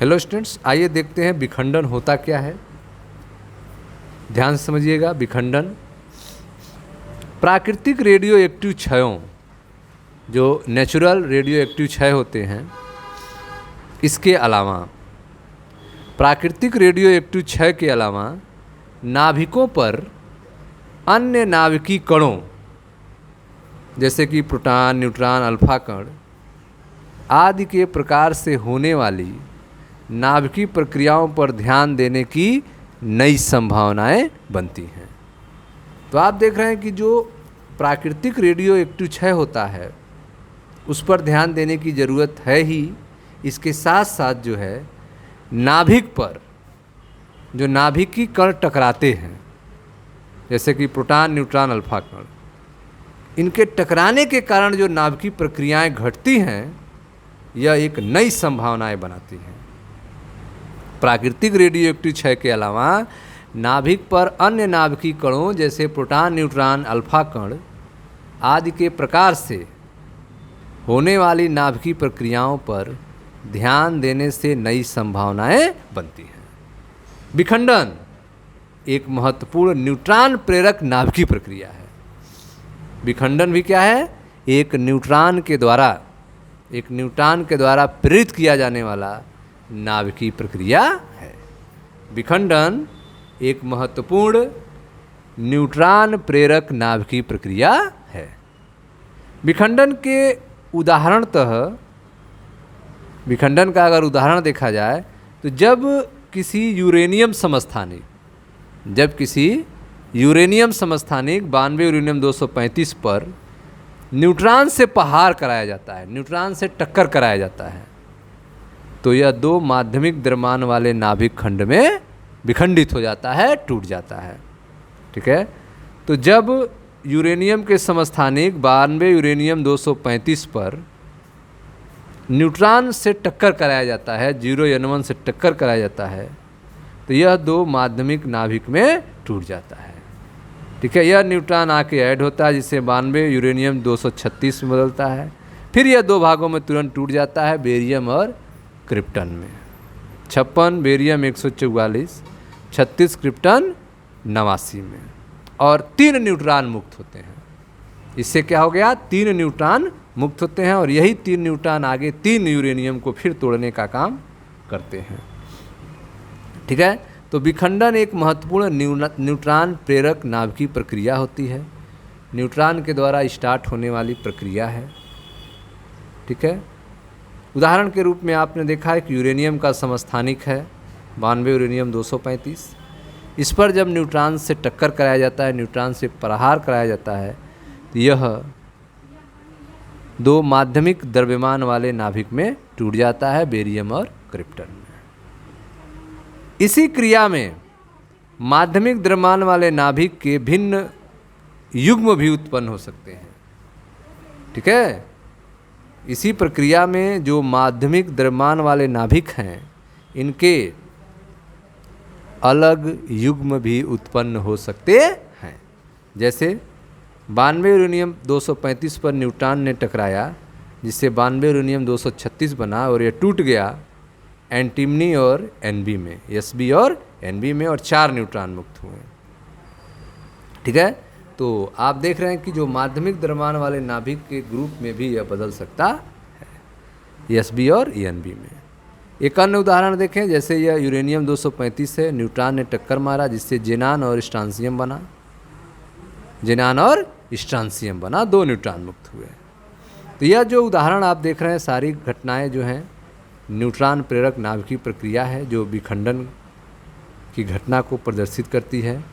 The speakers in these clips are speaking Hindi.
हेलो स्टूडेंट्स, आइए देखते हैं विखंडन होता क्या है। ध्यान से समझिएगा। विखंडन प्राकृतिक रेडियो एक्टिव क्षयों, जो नेचुरल रेडियो एक्टिव क्षय होते हैं, इसके अलावा प्राकृतिक रेडियो एक्टिव क्षय के अलावा नाभिकों पर अन्य नाभिकीय कणों जैसे कि प्रोटॉन, न्यूट्रॉन, अल्फा कण आदि के प्रकार से होने वाली नाभिकीय प्रक्रियाओं पर ध्यान देने की नई संभावनाएं बनती हैं। तो आप देख रहे हैं कि जो प्राकृतिक रेडियो एक्टिव क्षय होता है उस पर ध्यान देने की ज़रूरत है ही। इसके साथ साथ जो है नाभिक पर जो नाभिकीय कण टकराते हैं जैसे कि प्रोटॉन, न्यूट्रॉन, अल्फा कण, इनके टकराने के कारण जो नाभिकीय प्रक्रियाएं घटती हैं यह एक नई संभावनाएं बनाती हैं। प्राकृतिक रेडियो एक्टिव क्षय के अलावा नाभिक पर अन्य नाभिकीय कणों जैसे प्रोटॉन, न्यूट्रॉन, अल्फा कण आदि के प्रकार से होने वाली नाभिकीय प्रक्रियाओं पर ध्यान देने से नई संभावनाएं बनती हैं। विखंडन एक महत्वपूर्ण न्यूट्रॉन प्रेरक नाभिकीय प्रक्रिया है। विखंडन भी क्या है? एक न्यूट्रॉन के द्वारा प्रेरित किया जाने वाला नाभिकीय प्रक्रिया है। विखंडन एक महत्वपूर्ण न्यूट्रॉन प्रेरक नाभिकीय प्रक्रिया है। विखंडन के उदाहरणतः विखंडन का अगर उदाहरण देखा जाए तो जब किसी यूरेनियम समस्थानिक 92 यूरेनियम 235 पर न्यूट्रॉन से प्रहार कराया जाता है, न्यूट्रॉन से टक्कर कराया जाता है, तो यह दो माध्यमिक द्रव्यमान वाले नाभिक खंड में विखंडित हो जाता है, टूट जाता है। ठीक है। तो जब यूरेनियम के समस्थानिक 92 यूरेनियम 235 पर न्यूट्रॉन से टक्कर कराया जाता है, 0N1 से टक्कर कराया जाता है, तो यह दो माध्यमिक नाभिक में टूट जाता है। ठीक है। यह न्यूट्रॉन आके ऐड होता है जिससे 92 यूरेनियम 236 में बदलता है। फिर यह दो भागों में तुरंत टूट जाता है, बेरियम और क्रिप्टन में। 56 बेरियम 144, 36 क्रिप्टन 89 में, और 3 न्यूट्रॉन मुक्त होते हैं। इससे क्या हो गया? 3 न्यूट्रॉन मुक्त होते हैं और यही 3 न्यूट्रॉन आगे 3 यूरेनियम को फिर तोड़ने का काम करते हैं। ठीक है। तो विखंडन एक महत्वपूर्ण न्यूट्रॉन प्रेरक नाभिकीय प्रक्रिया होती है। न्यूट्रॉन के द्वारा स्टार्ट होने वाली प्रक्रिया है। ठीक है। उदाहरण के रूप में आपने देखा है कि यूरेनियम का समस्थानिक है 92 यूरेनियम 235। इस पर जब न्यूट्रॉन से टक्कर कराया जाता है, न्यूट्रॉन से प्रहार कराया जाता है, तो यह दो माध्यमिक द्रव्यमान वाले नाभिक में टूट जाता है, बेरियम और क्रिप्टन में। इसी क्रिया में माध्यमिक द्रव्यमान वाले नाभिक के भिन्न युग्म भी उत्पन्न हो सकते हैं। ठीक है। इसी प्रक्रिया में जो माध्यमिक द्रव्यमान वाले नाभिक हैं इनके अलग युग्म भी उत्पन्न हो सकते हैं। जैसे 92 यूरेनियम 235 पर न्यूट्रॉन ने टकराया जिससे 92 यूरेनियम 236 बना और यह टूट गया एंटीमनी और एनबी में, एसबी और एनबी में, और 4 न्यूट्रॉन मुक्त हुए। ठीक है। तो आप देख रहे हैं कि जो माध्यमिक द्रव्यमान वाले नाभिक के ग्रुप में भी यह बदल सकता है, एसबी और एनबी में। एक अन्य उदाहरण देखें, जैसे यह यूरेनियम 235 है, न्यूट्रॉन ने टक्कर मारा जिससे जेनान और स्ट्रांसियम बना, जेनान और स्ट्रांसियम बना, 2 न्यूट्रॉन मुक्त हुए। तो यह जो उदाहरण आप देख रहे हैं सारी घटनाएं जो हैं न्यूट्रॉन प्रेरक नाभिकीय प्रक्रिया है जो विखंडन की घटना को प्रदर्शित करती है।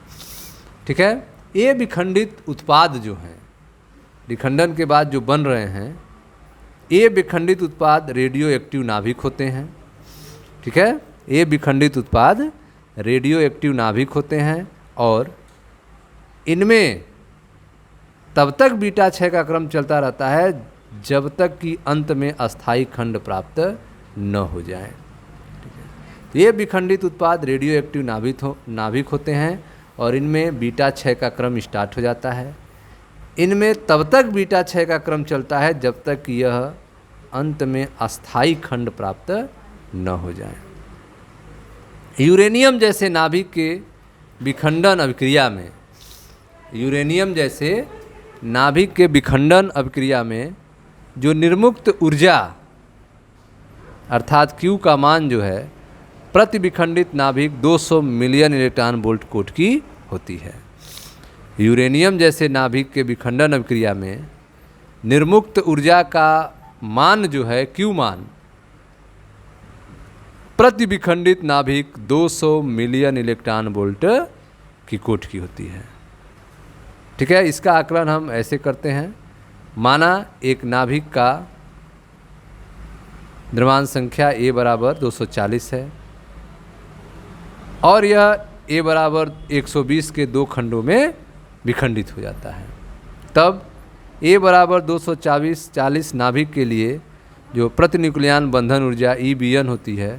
ठीक है। ये विखंडित उत्पाद जो हैं विखंडन के बाद जो बन रहे हैं, ये विखंडित उत्पाद रेडियो एक्टिव नाभिक होते हैं। ठीक है। ये विखंडित उत्पाद रेडियो एक्टिव नाभिक होते हैं और इनमें तब तक बीटा क्षय का क्रम चलता रहता है जब तक कि अंत में अस्थायी खंड प्राप्त न हो जाए। ठीक है। तो ये विखंडित उत्पाद रेडियो एक्टिव नाभिक होते हैं और इनमें बीटा क्षय का क्रम स्टार्ट हो जाता है। इनमें तब तक बीटा क्षय का क्रम चलता है जब तक यह अंत में अस्थायी खंड प्राप्त न हो जाए। यूरेनियम जैसे नाभिक के विखंडन अभिक्रिया में, यूरेनियम जैसे नाभिक के विखंडन अभिक्रिया में जो निर्मुक्त ऊर्जा अर्थात Q का मान जो है प्रति विखंडित नाभिक 200 मिलियन इलेक्ट्रॉन वोल्ट कोट की होती है। यूरेनियम जैसे नाभिक के विखंडन अभिक्रिया में निर्मुक्त ऊर्जा का मान जो है Q मान प्रति विखंडित नाभिक 200 मिलियन इलेक्ट्रॉन वोल्ट की कोट की होती है। ठीक है, इसका आकलन हम ऐसे करते हैं। माना एक नाभिक का द्रव्यमान संख्या A बराबर 240 है और यह A बराबर 120 के दो खंडों में विखंडित हो जाता है। तब A बराबर 240 नाभिक के लिए जो प्रतिन्यूक्लियन बंधन ऊर्जा EBN होती है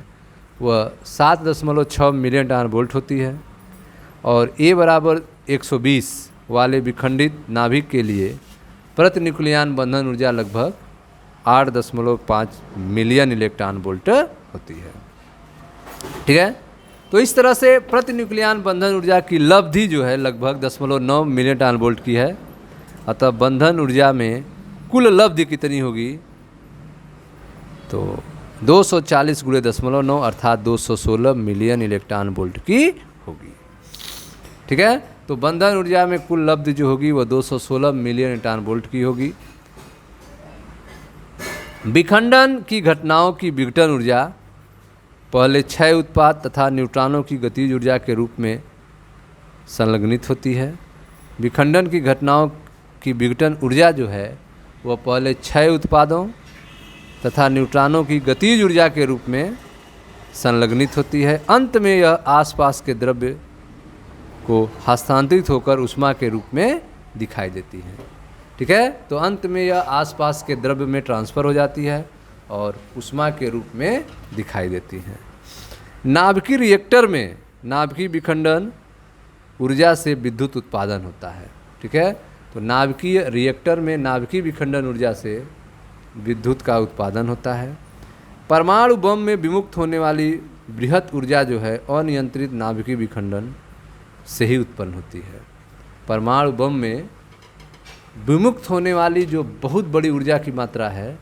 वह 7.6 मिलियन इलेक्ट्रॉन वोल्ट होती है और A बराबर 120 वाले विखंडित नाभिक के लिए प्रतिन्यूक्लियन बंधन ऊर्जा लगभग 8.5 मिलियन इलेक्ट्रॉन वोल्ट होती है। ठीक है, तो इस तरह से प्रतिन्यूक्लियन बंधन ऊर्जा की लब्धि जो है लगभग 0.9 मिलियन इलेक्ट्रॉन वोल्ट की है। अतः बंधन ऊर्जा में कुल लब्धि कितनी होगी, तो 240 × 0.9 अर्थात 216 मिलियन इलेक्ट्रॉन वोल्ट की होगी। ठीक है, तो बंधन ऊर्जा में कुल लब्धि जो होगी वह 216 मिलियन इलेक्ट्रॉन वोल्ट की होगी। विखंडन की घटनाओं की विघटन ऊर्जा पहले क्षय उत्पाद तथा न्यूट्रॉनों की गतिज ऊर्जा के रूप में संलग्नित होती है। विखंडन की घटनाओं की विघटन ऊर्जा जो है वह पहले क्षय उत्पादों तथा न्यूट्रॉनों की गतिज ऊर्जा के रूप में संलग्नित होती है। अंत में यह आसपास के द्रव्य को हस्तांतरित होकर ऊष्मा के रूप में दिखाई देती है। ठीक है, तो अंत में यह आसपास के द्रव्य में ट्रांसफ़र हो जाती है और ऊष्मा के रूप में दिखाई देती है। नाभिकीय रिएक्टर में नाभिकीय विखंडन ऊर्जा से विद्युत उत्पादन होता है। ठीक है, तो नाभिकीय रिएक्टर में नाभिकीय विखंडन ऊर्जा से विद्युत का उत्पादन होता है। परमाणु बम में विमुक्त होने वाली बृहत ऊर्जा जो है अनियंत्रित नाभिकीय विखंडन से ही उत्पन्न होती है। परमाणु बम में विमुक्त होने वाली जो बहुत बड़ी ऊर्जा की मात्रा है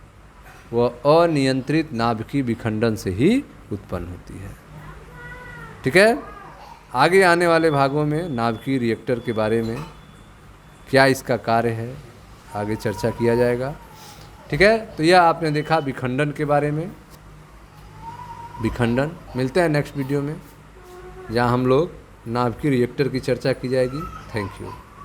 वह अनियंत्रित नाभिकीय विखंडन से ही उत्पन्न होती है। ठीक है, आगे आने वाले भागों में नाभिकीय रिएक्टर के बारे में क्या इसका कार्य है आगे चर्चा किया जाएगा। ठीक है, तो यह आपने देखा विखंडन के बारे में। विखंडन मिलते हैं नेक्स्ट वीडियो में जहां हम लोग नाभिकीय रिएक्टर की चर्चा की जाएगी। Thank you.